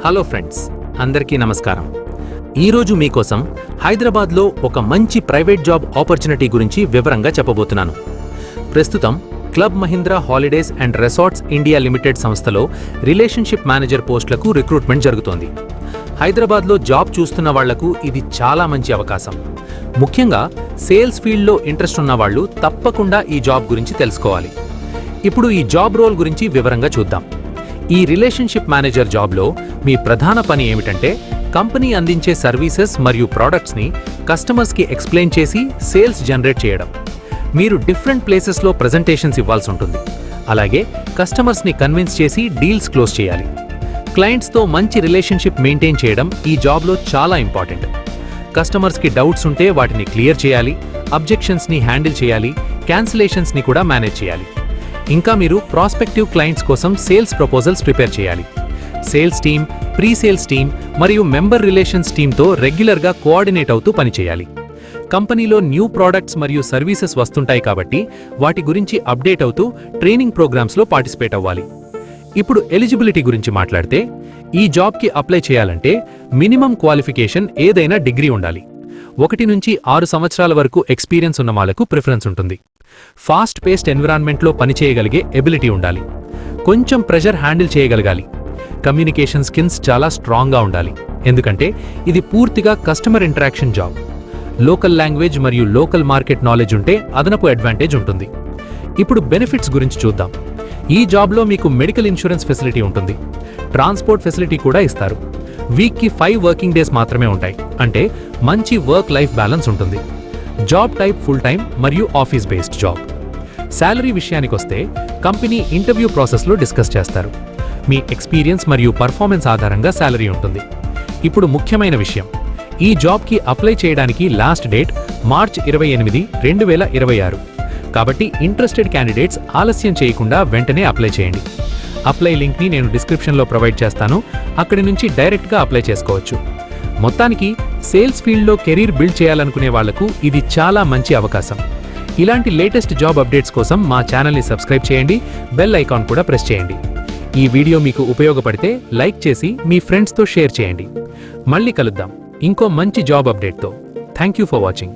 Hello friends, అందరికీ నమస్కారం. ఈరోజు మీకోసం హైదరాబాద్లో ఒక మంచి ప్రైవేట్ జాబ్ ఆపర్చునిటీ గురించి వివరంగా చెప్పబోతున్నాను. ప్రస్తుతం club Mahindra holidays and resorts India limited సంస్థలో రిలేషన్షిప్ మేనేజర్ పోస్టులకు రిక్రూట్మెంట్ జరుగుతోంది. హైదరాబాద్లో జాబ్ చూస్తున్న వాళ్లకు ఇది చాలా మంచి అవకాశం. ముఖ్యంగా సేల్స్ ఫీల్డ్లో ఇంట్రెస్ట్ ఉన్న వాళ్ళు తప్పకుండా ఈ జాబ్ గురించి తెలుసుకోవాలి. ఇప్పుడు ఈ జాబ్ రోల్ గురించి వివరంగా చూద్దాం. ఈ రిలేషన్షిప్ మేనేజర్ జాబ్లో మీ ప్రధాన పని ఏమిటంటే కంపెనీ అందించే సర్వీసెస్ మరియు ప్రోడక్ట్స్ని కస్టమర్స్కి ఎక్స్ప్లెయిన్ చేసి సేల్స్ జనరేట్ చేయడం. మీరు డిఫరెంట్ ప్లేసెస్లో ప్రెజెంటేషన్స్ ఇవ్వాల్సి ఉంటుంది. అలాగే కస్టమర్స్ని కన్విన్స్ చేసి డీల్స్ క్లోజ్ చేయాలి. క్లయింట్స్తో మంచి రిలేషన్షిప్ మెయింటైన్ చేయడం ఈ జాబ్లో చాలా ఇంపార్టెంట్. కస్టమర్స్కి డౌట్స్ ఉంటే వాటిని క్లియర్ చేయాలి, అబ్జెక్షన్స్ని హ్యాండిల్ చేయాలి, క్యాన్సిలేషన్స్ని కూడా మేనేజ్ చేయాలి. ఇంకా మీరు ప్రాస్పెక్టివ్ క్లయింట్స్ కోసం సేల్స్ ప్రపోజల్స్ ప్రిపేర్ చేయాలి. Sales team, pre sales team మరియు మెంబర్ రిలేషన్స్ టీమ్తో రెగ్యులర్గా కోఆర్డినేట్ అవుతూ పనిచేయాలి. కంపెనీలో న్యూ ప్రోడక్ట్స్ మరియు సర్వీసెస్ వస్తుంటాయి కాబట్టి వాటి గురించి అప్డేట్ అవుతూ ట్రైనింగ్ ప్రోగ్రామ్స్లో పార్టిసిపేట్ అవ్వాలి. ఇప్పుడు ఎలిజిబిలిటీ గురించి మాట్లాడితే ఈ జాబ్కి అప్లై చేయాలంటే మినిమం క్వాలిఫికేషన్ ఏదైనా డిగ్రీ ఉండాలి. 1 నుంచి 6 సంవత్సరాల వరకు ఎక్స్పీరియన్స్ ఉన్న వాళ్లకు ప్రిఫరెన్స్ ఉంటుంది. ఫాస్ట్ పేస్డ్ ఎన్విరాన్మెంట్లో పనిచేయగలిగే ఎబిలిటీ ఉండాలి. కొంచెం ప్రెషర్ హ్యాండిల్ చేయగలగాలి. కమ్యూనికేషన్ స్కిల్స్ చాలా స్ట్రాంగ్గా ఉండాలి, ఎందుకంటే ఇది పూర్తిగా customer interaction job. Local language మరియు లోకల్ మార్కెట్ నాలెడ్జ్ ఉంటే అదనపు అడ్వాంటేజ్ ఉంటుంది. ఇప్పుడు బెనిఫిట్స్ గురించి చూద్దాం. ఈ జాబ్లో మీకు మెడికల్ ఇన్సూరెన్స్ ఫెసిలిటీ ఉంటుంది. ట్రాన్స్పోర్ట్ ఫెసిలిటీ కూడా ఇస్తారు. వీక్కి 5 వర్కింగ్ డేస్ మాత్రమే ఉంటాయి, అంటే మంచి వర్క్ లైఫ్ బ్యాలెన్స్ ఉంటుంది. జాబ్ టైప్ ఫుల్ టైం మరియు ఆఫీస్ బేస్డ్ జాబ్. శాలరీ విషయానికొస్తే కంపెనీ ఇంటర్వ్యూ ప్రాసెస్లో డిస్కస్ చేస్తారు. మీ ఎక్స్పీరియన్స్ మరియు పర్ఫార్మెన్స్ ఆధారంగా శాలరీ ఉంటుంది. ఇప్పుడు ముఖ్యమైన విషయం, ఈ జాబ్కి అప్లై చేయడానికి లాస్ట్ డేట్ మార్చ్ 28, 2026. కాబట్టి ఇంట్రెస్టెడ్ క్యాండిడేట్స్ ఆలస్యం చేయకుండా వెంటనే అప్లై చేయండి. అప్లై లింక్ని నేను డిస్క్రిప్షన్లో ప్రొవైడ్ చేస్తాను. అక్కడి నుంచి డైరెక్ట్గా అప్లై చేసుకోవచ్చు. మొత్తానికి సేల్స్ ఫీల్డ్లో కెరీర్ బిల్డ్ చేయాలనుకునే వాళ్లకు ఇది చాలా మంచి అవకాశం. ఇలాంటి లేటెస్ట్ జాబ్ అప్డేట్స్ కోసం మా ఛానల్ని సబ్స్క్రైబ్ చేయండి, బెల్ ఐకాన్ కూడా ప్రెస్ చేయండి. ఈ వీడియో మీకు ఉపయోగపడితే లైక్ చేసి మీ ఫ్రెండ్స్తో షేర్ చేయండి. మళ్ళీ కలుద్దాం ఇంకో మంచి జాబ్ అప్డేట్తో. Thank you for watching.